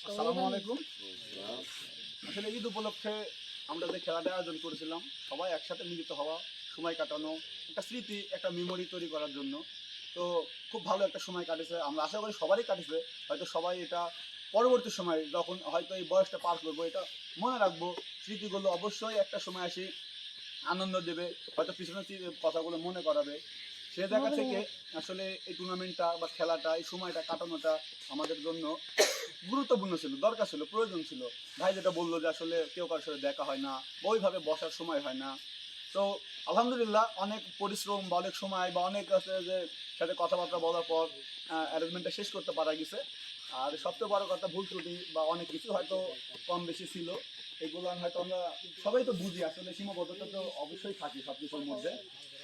আসসালামু আলাইকুম। আসলে ঈদ উপলক্ষে আমরা যে খেলাটা আয়োজন করেছিলাম, সবাই একসাথে মিলিত হওয়া, সময় কাটানো, একটা স্মৃতি, একটা মেমোরি তৈরি করার জন্য। তো খুব ভালো একটা সময় কাটেছে, আমরা আশা করি সবারই কাটেছে। হয়তো সবাই এটা পরবর্তী সময় যখন হয়তো এই বয়সটা পার করবো, এটা মনে রাখবো। স্মৃতিগুলো অবশ্যই একটা সময় আসি আনন্দ দেবে, হয়তো পিছনের কথাগুলো মনে করাবে। সে জায়গা থেকে আসলে এই টুর্নামেন্টটা বা খেলাটা, এই সময়টা কাটানোটা আমাদের জন্য গুরুত্বপূর্ণ ছিল, দরকার ছিল, প্রয়োজন ছিল। ভাই যেটা বললো যে আসলে কেউ কারোর সাথে দেখা হয় না বা ওইভাবে বসার সময় হয় না। তো আলহামদুলিল্লাহ অনেক পরিশ্রম বা অনেক সময় বা অনেক আছে যে সাথে কথাবার্তা বলার পর অ্যারেঞ্জমেন্টটা শেষ করতে পারা গেছে। আর সবচেয়ে বড় কথা, ভুল ত্রুটি বা অনেক কিছু হয়তো কম বেশি ছিল, এগুলো হয়তো আমরা সবাই তো বুঝি, আসলে সীমাবদ্ধতা তো অবশ্যই থাকে সব কিছুর মধ্যে।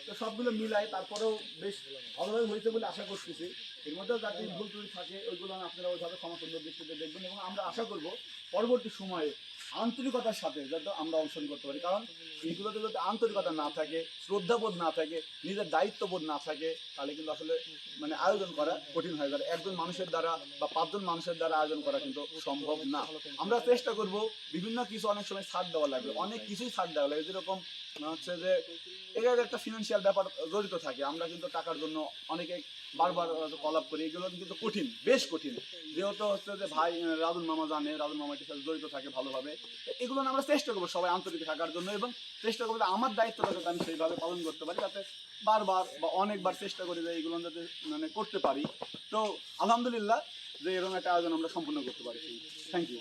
তো সবগুলো মিলাই তারপরেও বেশ ভালোভাবে হয়েছে বলে আশা করতেছি। এর মধ্যেও যাতে ভুল ত্রুটি থাকে ওইগুলো আপনারা ওইভাবে ক্ষমা সুন্দর দৃষ্টিতে দেখবেন, এবং আমরা আশা করব পরবর্তী সময়ে আন্তরিকতার সাথে যাতে আমরা অংশগ্রহণ করতে পারি। কারণ এইগুলোতে যদি আন্তরিকতা না থাকে, শ্রদ্ধাবোধ না থাকে, নিজের দায়িত্ববোধ না থাকে, তাহলে কিন্তু আসলে মানে আয়োজন করা কঠিন হয়ে যাবে। একজন মানুষের দ্বারা বা 5 জন মানুষের দ্বারা আয়োজন করা কিন্তু সম্ভব না। আমরা চেষ্টা করব বিভিন্ন কিছু, অনেক সময় ছাড় দেওয়া লাগবে, অনেক কিছুই ছাড় দেওয়া লাগে, যেরকম হচ্ছে যে এর একটা ফিনান্সিয়াল ব্যাপার জড়িত থাকে। আমরা কিন্তু টাকার জন্য অনেকে বারবার কলাপ করি, এগুলো কিন্তু কঠিন, বেশ কঠিন। যেহেতু হচ্ছে যে ভাই রাজুল মামা জানে, রাজুল মামাটির সাথে জড়িত থাকে ভালোভাবে। এগুলো আমরা চেষ্টা করবো সবাই আন্তরিক থাকার জন্য, এবং চেষ্টা করবো আমার দায়িত্বটা যাতে আমি সেইভাবে পালন করতে পারি, যাতে বারবার বা অনেকবার চেষ্টা করি যে এইগুলো যাতে মানে করতে পারি। তো আলহামদুলিল্লাহ যে এরকম একটা আয়োজন আমরা সম্পূর্ণ করতে পারি। Thank you.